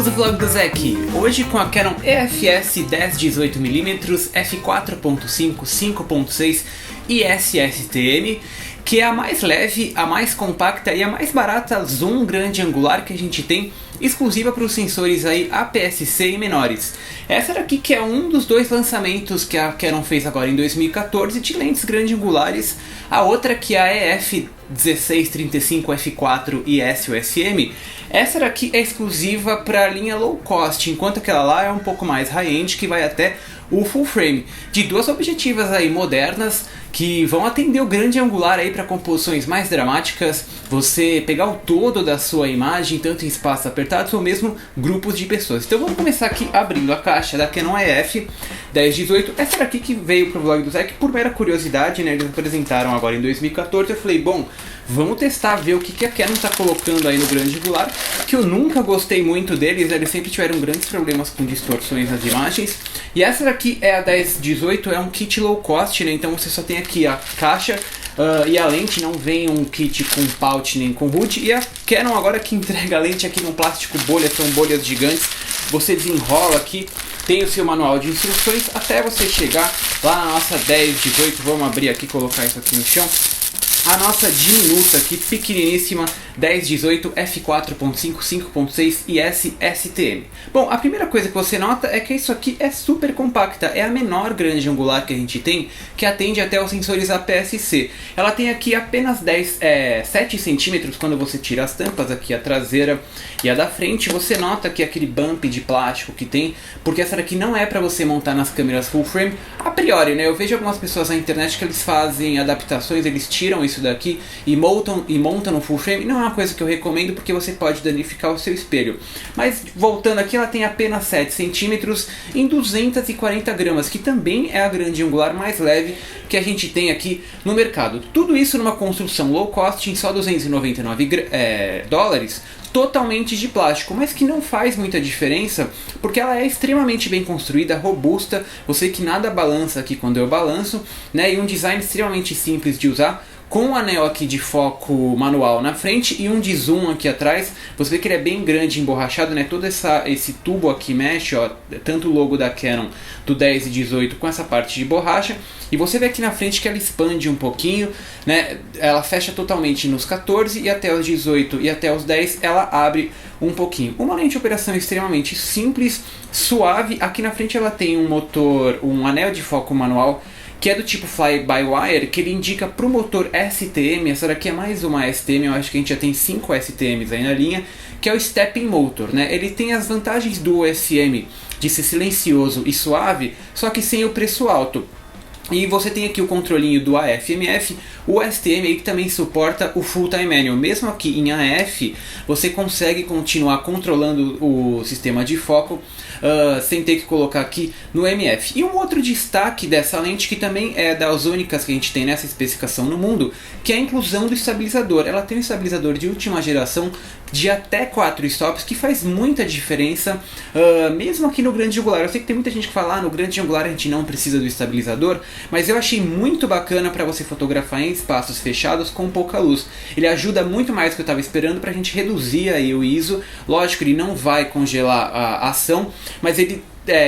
do vlog do Zé aqui, hoje com a Canon EFS 10-18mm f4.5 5.6 e SSTM, que é a mais leve, a mais compacta e a mais barata zoom grande angular que a gente tem, exclusiva para os sensores aí APS-C e menores. Essa daqui que é um dos dois lançamentos que a Canon fez agora em 2014 de lentes grande angulares, a outra que é a EF 16-35 f4 e SOSM. Essa daqui é exclusiva para a linha low cost, enquanto aquela lá é um pouco mais high-end, que vai até o full frame, de duas objetivas aí modernas que vão atender o grande angular aí para composições mais dramáticas, você pegar o todo da sua imagem, tanto em espaços apertados ou mesmo grupos de pessoas. Então vamos começar aqui abrindo a caixa da Canon EF 10-18, essa daqui que veio pro vlog do Zé, por mera curiosidade, né, eles apresentaram agora em 2014, eu falei, bom, vamos testar, ver o que a Canon está colocando aí no grande angular, que eu nunca gostei muito deles, eles sempre tiveram grandes problemas com distorções nas imagens. E essa daqui é a 10-18, é um kit low cost, né? Então você só tem aqui a caixa e a lente, não vem um kit com pouch nem com hood. E a Canon agora que entrega a lente aqui num plástico bolha, são bolhas gigantes, você desenrola aqui, tem o seu manual de instruções até você chegar lá na nossa 10-18, vamos abrir aqui e colocar isso aqui no chão. A nossa diminuta aqui, pequeniníssima, 10-18 f4.5, 5.6 e SSTM. Bom, a primeira coisa que você nota é que isso aqui é super compacta, é a menor grande angular que a gente tem, que atende até os sensores APS-C. Ela tem aqui apenas 7 centímetros quando você tira as tampas, aqui a traseira e a da frente. Você nota que aquele bump de plástico que tem, porque essa daqui não é para você montar nas câmeras full frame, a priori, né? Eu vejo algumas pessoas na internet que eles fazem adaptações, eles tiram isso daqui e montam no full frame. Não é uma coisa que eu recomendo porque você pode danificar o seu espelho. Mas voltando aqui, ela tem apenas 7 centímetros em 240 gramas, que também é a grande angular mais leve que a gente tem aqui no mercado. Tudo isso numa construção low cost em só 299 dólares, totalmente de plástico, mas que não faz muita diferença porque ela é extremamente bem construída, robusta, você que nada balança aqui quando eu balanço, né? E um design extremamente simples de usar, com um anel aqui de foco manual na frente e um de zoom aqui atrás. Você vê que ele é bem grande, emborrachado, né? Todo esse tubo aqui mexe, ó, tanto o logo da Canon do 10 e 18 com essa parte de borracha. E você vê aqui na frente que ela expande um pouquinho, né? Ela fecha totalmente nos 14 e até os 18 e até os 10 ela abre um pouquinho. Uma lente de operação extremamente simples, suave. Aqui na frente ela tem um motor, um anel de foco manual, que é do tipo fly-by-wire, que ele indica para o motor STM. Essa daqui é mais uma STM, eu acho que a gente já tem 5 STMs aí na linha, que é o Stepping Motor, né? Ele tem as vantagens do OSM de ser silencioso e suave, só que sem o preço alto. E você tem aqui o controlinho do AF/MF, o STM aí que também suporta o Full Time Manual. Mesmo aqui em AF, você consegue continuar controlando o sistema de foco sem ter que colocar aqui no MF. E um outro destaque dessa lente, que também é das únicas que a gente tem nessa especificação no mundo, que é a inclusão do estabilizador. Ela tem um estabilizador de última geração de até 4 stops, que faz muita diferença, mesmo aqui no grande angular. Eu sei que tem muita gente que fala, no grande angular a gente não precisa do estabilizador, mas eu achei muito bacana para você fotografar em espaços fechados com pouca luz. Ele ajuda muito mais do que eu estava esperando para a gente reduzir aí o ISO. Lógico, ele não vai congelar a ação, mas ele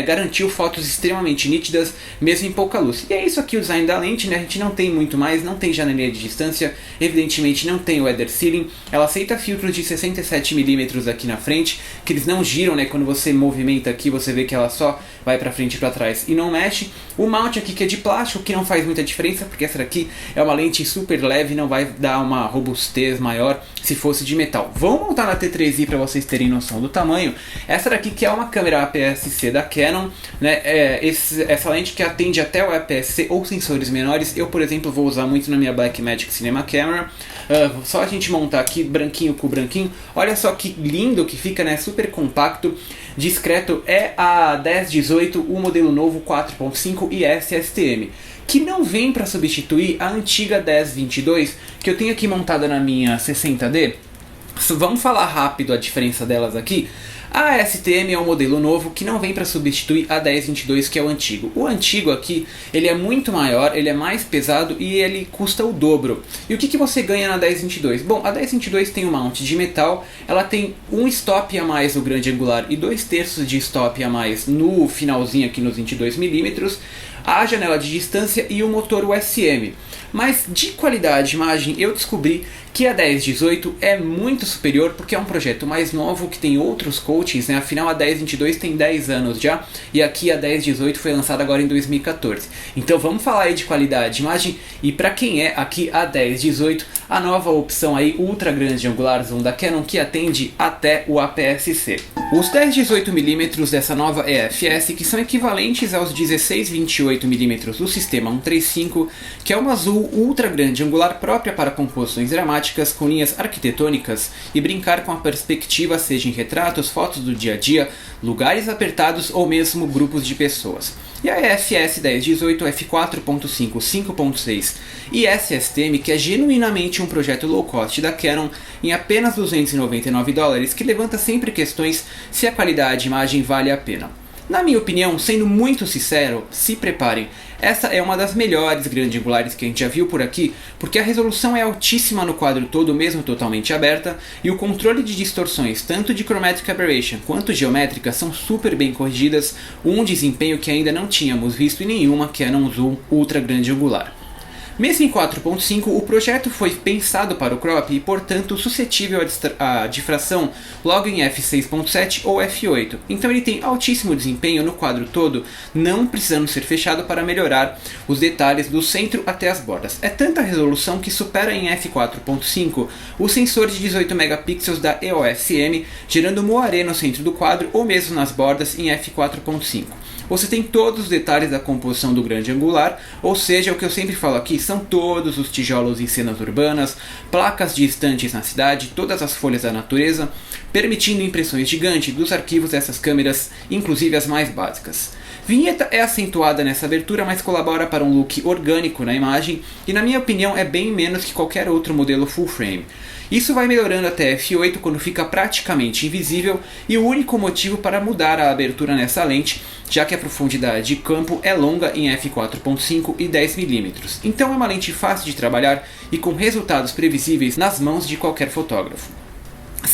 garantiu fotos extremamente nítidas, mesmo em pouca luz. E é isso aqui o design da lente, né? A gente não tem muito mais, não tem janelinha de distância, evidentemente não tem o weather sealing. Ela aceita filtros de 67mm aqui na frente, que eles não giram, né? Quando você movimenta aqui, você vê que ela só vai pra frente e pra trás e não mexe. O mount aqui que é de plástico, que não faz muita diferença, porque essa daqui é uma lente super leve, não vai dar uma robustez maior se fosse de metal. Vamos montar na T3i para vocês terem noção do tamanho. Essa daqui que é uma câmera APS-C da Canon, né? Essa lente que atende até o APS-C ou sensores menores. Eu, por exemplo, vou usar muito na minha Blackmagic Cinema Camera. Só a gente montar aqui branquinho com branquinho. Olha só que lindo que fica, né? Super compacto, discreto. É a 10-18, o modelo novo 4.5 e SSTM, que não vem para substituir a antiga 10-22 que eu tenho aqui montada na minha 60D. Vamos falar rápido a diferença delas aqui. A STM é um modelo novo que não vem para substituir a 1022, que é o antigo. O antigo aqui, ele é muito maior, ele é mais pesado e ele custa o dobro. E o que você ganha na 1022? Bom, a 1022 tem um mount de metal, ela tem um stop a mais no grande angular e 2/3 de stop a mais no finalzinho aqui nos 22mm, a janela de distância e o motor USM. Mas de qualidade de imagem eu descobri que a 1018 é muito superior porque é um projeto mais novo que tem outros coatings, né? Afinal a 1022 tem 10 anos já e aqui a 1018 foi lançada agora em 2014. Então vamos falar aí de qualidade de imagem e para quem é aqui a 1018, a nova opção aí ultra grande angular zoom da Canon que atende até o APS-C. Os 10-18mm dessa nova EFS, que são equivalentes aos 16-28mm do sistema 135, que é uma zoom ultra grande angular própria para composições dramáticas com linhas arquitetônicas e brincar com a perspectiva, seja em retratos, fotos do dia a dia, lugares apertados ou mesmo grupos de pessoas. E a EFS 1018 f4.5, 5.6 e SSTM, que é genuinamente um projeto low cost da Canon em apenas $299, que levanta sempre questões se a qualidade de imagem vale a pena. Na minha opinião, sendo muito sincero, se preparem, essa é uma das melhores grandes angulares que a gente já viu por aqui, porque a resolução é altíssima no quadro todo, mesmo totalmente aberta, e o controle de distorções, tanto de Chromatic Aberration quanto geométrica, são super bem corrigidas, um desempenho que ainda não tínhamos visto em nenhuma Canon Zoom ultra grande angular. Mesmo em 4.5, o projeto foi pensado para o crop e, portanto, suscetível à difração logo em f6.7 ou f8. Então ele tem altíssimo desempenho no quadro todo, não precisando ser fechado para melhorar os detalhes do centro até as bordas. É tanta resolução que supera em f4.5 o sensor de 18 megapixels da EOS M, gerando moaré no centro do quadro ou mesmo nas bordas em f4.5. Você tem todos os detalhes da composição do grande angular, ou seja, o que eu sempre falo aqui são todos os tijolos em cenas urbanas, placas de estantes na cidade, todas as folhas da natureza, permitindo impressões gigantes dos arquivos dessas câmeras, inclusive as mais básicas. Vinheta é acentuada nessa abertura, mas colabora para um look orgânico na imagem e, na minha opinião, é bem menos que qualquer outro modelo full frame. Isso vai melhorando até f8 quando fica praticamente invisível e o único motivo para mudar a abertura nessa lente, já que a profundidade de campo é longa em f4.5 e 10mm. Então é uma lente fácil de trabalhar e com resultados previsíveis nas mãos de qualquer fotógrafo.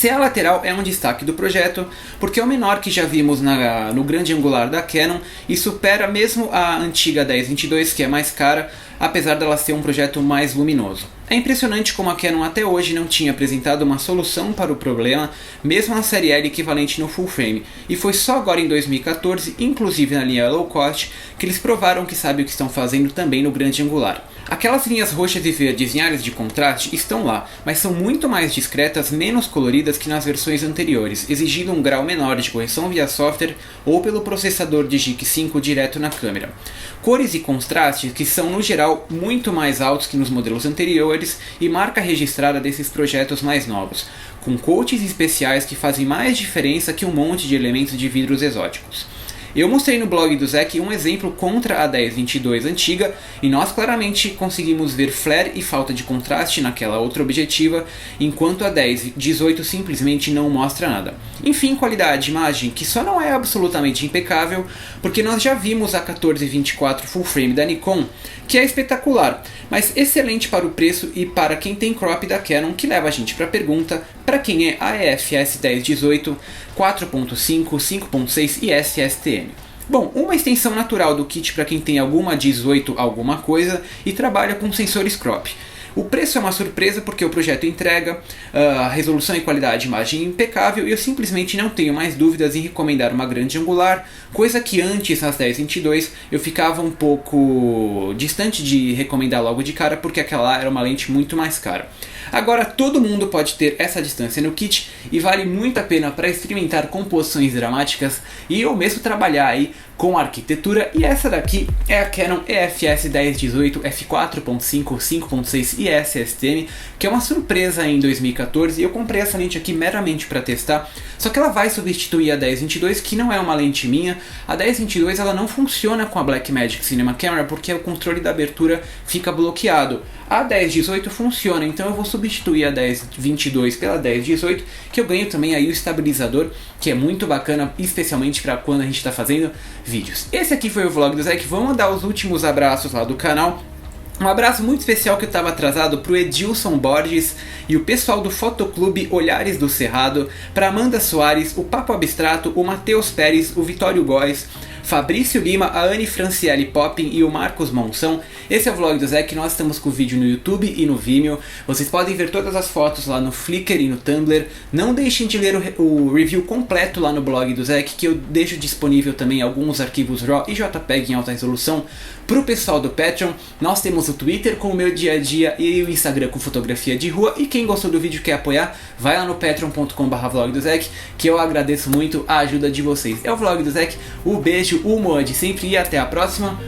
CA lateral é um destaque do projeto, porque é o menor que já vimos no grande angular da Canon e supera mesmo a antiga 1022, que é mais cara, apesar dela ser um projeto mais luminoso. É impressionante como a Canon até hoje não tinha apresentado uma solução para o problema, mesmo na série L equivalente no full frame, e foi só agora em 2014, inclusive na linha low cost, que eles provaram que sabem o que estão fazendo também no grande angular. Aquelas linhas roxas e verdes em áreas de contraste estão lá, mas são muito mais discretas, menos coloridas que nas versões anteriores, exigindo um grau menor de correção via software ou pelo processador de GIC 5 direto na câmera. Cores e contrastes que são no geral muito mais altos que nos modelos anteriores e marca registrada desses projetos mais novos, com coatings especiais que fazem mais diferença que um monte de elementos de vidros exóticos. Eu mostrei no blog do Zec um exemplo contra a 1022 antiga e nós claramente conseguimos ver flare e falta de contraste naquela outra objetiva, enquanto a 1018 simplesmente não mostra nada. Enfim, qualidade de imagem que só não é absolutamente impecável, porque nós já vimos a 1424 full frame da Nikon, que é espetacular, mas excelente para o preço e para quem tem crop da Canon, que leva a gente para a pergunta, para quem é a EFS 1018, 4.5, 5.6 e SSTM. Bom, uma extensão natural do kit para quem tem alguma 18 alguma coisa e trabalha com sensores crop. O preço é uma surpresa porque o projeto entrega, a resolução e qualidade de imagem impecável e eu simplesmente não tenho mais dúvidas em recomendar uma grande angular, coisa que antes, nas 1022, eu ficava um pouco distante de recomendar logo de cara porque aquela era uma lente muito mais cara. Agora todo mundo pode ter essa distância no kit e vale muito a pena para experimentar composições dramáticas e ou mesmo trabalhar aí com arquitetura, e essa daqui é a Canon EFS 1018 f4.5 5.6 IS-STM, que é uma surpresa em 2014, e eu comprei essa lente aqui meramente para testar, só que ela vai substituir a 1022, que não é uma lente minha. A 1022 ela não funciona com a Blackmagic Cinema Camera porque o controle da abertura fica bloqueado. A 1018 funciona, então eu vou substituir a 1022 pela 1018, que eu ganho também aí o estabilizador, que é muito bacana, especialmente para quando a gente está fazendo vídeos. Esse aqui foi o vlog do Zek, vamos dar os últimos abraços lá do canal. Um abraço muito especial que eu estava atrasado para o Edilson Borges e o pessoal do Fotoclube Olhares do Cerrado, para Amanda Soares, o Papo Abstrato, o Matheus Pérez, o Vitório Góes, Fabrício Lima, a Anne Franciele Poppin e o Marcos Monção. Esse é o vlog do Zek, nós estamos com o vídeo no YouTube e no Vimeo. Vocês podem ver todas as fotos lá no Flickr e no Tumblr. Não deixem de ler o review completo lá no blog do Zek, que eu deixo disponível também alguns arquivos RAW e JPEG em alta resolução para o pessoal do Patreon. Nós temos o Twitter com o meu dia a dia e o Instagram com fotografia de rua. E quem gostou do vídeo e quer apoiar, vai lá no patreon.com/vlogdozek, que eu agradeço muito a ajuda de vocês. É o vlog do Zek, o beijo, o moa de sempre e até a próxima.